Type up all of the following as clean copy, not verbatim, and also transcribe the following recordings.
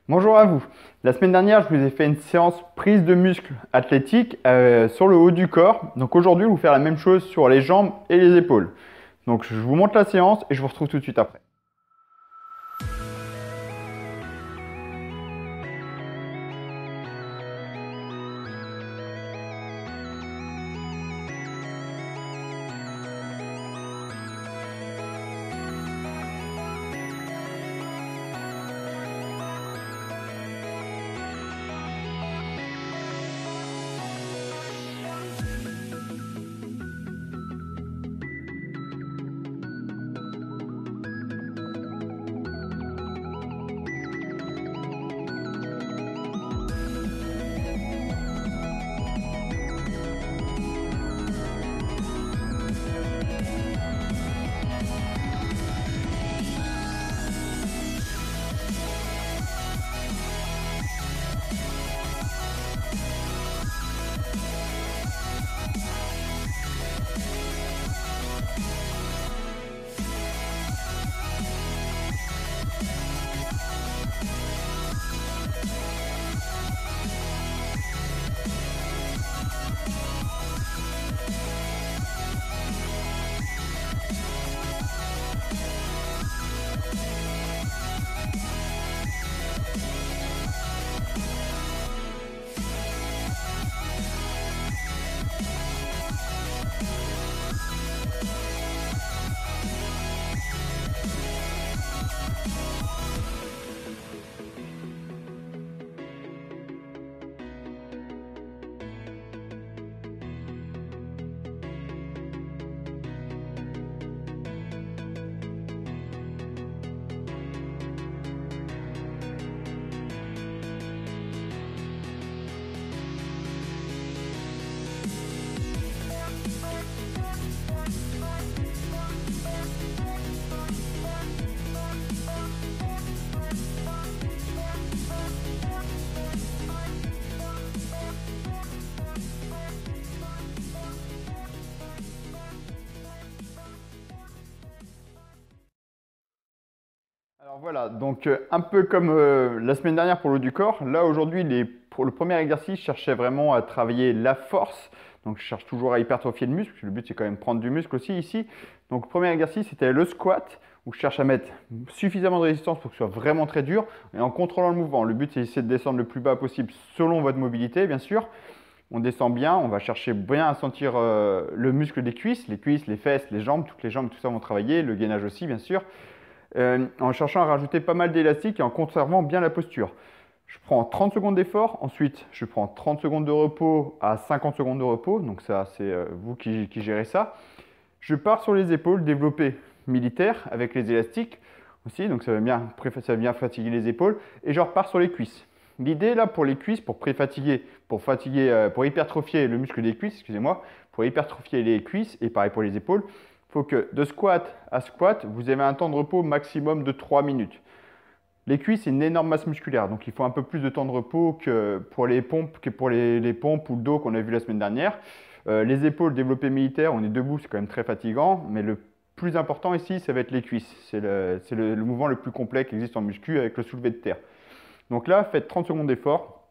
Bonjour à vous. La semaine dernière, je vous ai fait une séance prise de muscles athlétiques sur le haut du corps. Donc aujourd'hui, je vais vous faire la même chose sur les jambes et les épaules. Donc je vous montre la séance et je vous retrouve tout de suite après. Alors voilà, donc un peu comme la semaine dernière pour le haut du corps, là aujourd'hui pour le premier exercice, je cherchais vraiment à travailler la force. Donc je cherche toujours à hypertrophier le muscle, le but c'est quand même prendre du muscle aussi ici. Donc le premier exercice c'était le squat, où je cherche à mettre suffisamment de résistance pour que ce soit vraiment très dur, et en contrôlant le mouvement. Le but c'est d'essayer de descendre le plus bas possible selon votre mobilité bien sûr. On descend bien, on va chercher bien à sentir le muscle des cuisses, les fesses, les jambes, toutes les jambes, tout ça vont travailler, le gainage aussi bien sûr. En cherchant à rajouter pas mal d'élastique et en conservant bien la posture. Je prends 30 secondes d'effort, ensuite je prends 30 secondes de repos à 50 secondes de repos, donc ça c'est vous qui gérez ça. Je pars sur les épaules, développé militaire avec les élastiques aussi, donc ça va bien fatiguer les épaules, et je repars sur les cuisses. L'idée là pour les cuisses, pour hypertrophier le muscle des cuisses, excusez-moi, pour hypertrophier les cuisses et pareil pour les épaules, il faut que de squat à squat, vous avez un temps de repos maximum de 3 minutes. Les cuisses, c'est une énorme masse musculaire, donc il faut un peu plus de temps de repos que pour les pompes, les pompes ou le dos qu'on a vu la semaine dernière. Les épaules, développé militaire, on est debout, c'est quand même très fatigant, mais le plus important ici, ça va être les cuisses. C'est le mouvement le plus complet qui existe en muscu avec le soulevé de terre. Donc là, faites 30 secondes d'effort,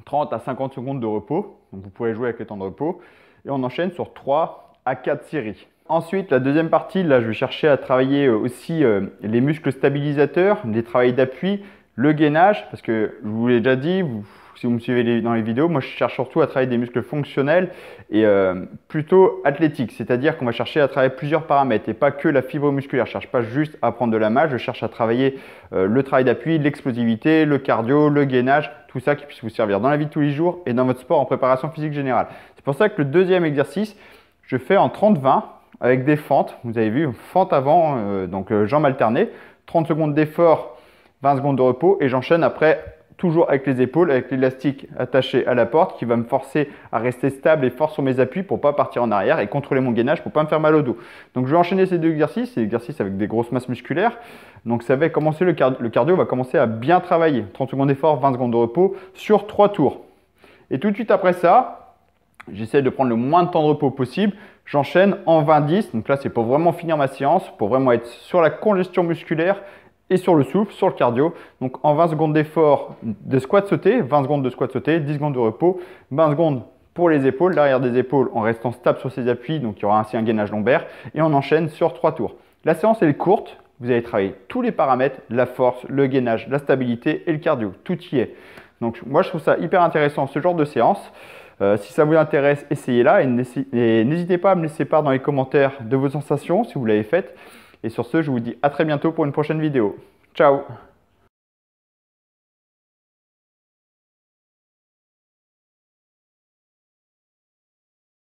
30 à 50 secondes de repos, donc vous pouvez jouer avec les temps de repos, et on enchaîne sur 3 à 4 séries. Ensuite, la deuxième partie, là, je vais chercher à travailler aussi les muscles stabilisateurs, les travails d'appui, le gainage, parce que je vous l'ai déjà dit, si vous me suivez dans les vidéos, moi je cherche surtout à travailler des muscles fonctionnels et plutôt athlétiques, c'est-à-dire qu'on va chercher à travailler plusieurs paramètres et pas que la fibre musculaire. Je ne cherche pas juste à prendre de la masse, je cherche à travailler le travail d'appui, l'explosivité, le cardio, le gainage, tout ça qui puisse vous servir dans la vie de tous les jours et dans votre sport en préparation physique générale. C'est pour ça que le deuxième exercice, je fais en 30-20 avec des fentes. Vous avez vu, fente avant, donc jambes alternées, 30 secondes d'effort, 20 secondes de repos et j'enchaîne après toujours avec les épaules, avec l'élastique attaché à la porte qui va me forcer à rester stable et fort sur mes appuis pour ne pas partir en arrière et contrôler mon gainage pour ne pas me faire mal au dos. Donc je vais enchaîner ces deux exercices, c'est exercices avec des grosses masses musculaires. Donc ça va commencer, le cardio va commencer à bien travailler. 30 secondes d'effort, 20 secondes de repos sur 3 tours. Et tout de suite après ça, j'essaie de prendre le moins de temps de repos possible. J'enchaîne en 20-10. Donc là, c'est pour vraiment finir ma séance, pour vraiment être sur la congestion musculaire et sur le souffle, sur le cardio. Donc en 20 secondes d'effort de squat sauté, 20 secondes de squat sauté, 10 secondes de repos, 20 secondes pour les épaules, l'arrière des épaules en restant stable sur ses appuis, donc il y aura ainsi un gainage lombaire, et on enchaîne sur 3 tours. La séance elle est courte, vous allez travailler tous les paramètres, la force, le gainage, la stabilité et le cardio, tout y est. Donc moi je trouve ça hyper intéressant ce genre de séance. Si ça vous intéresse, essayez-la et n'hésitez pas à me laisser part dans les commentaires de vos sensations si vous l'avez faite. Et sur ce, je vous dis à très bientôt pour une prochaine vidéo. Ciao!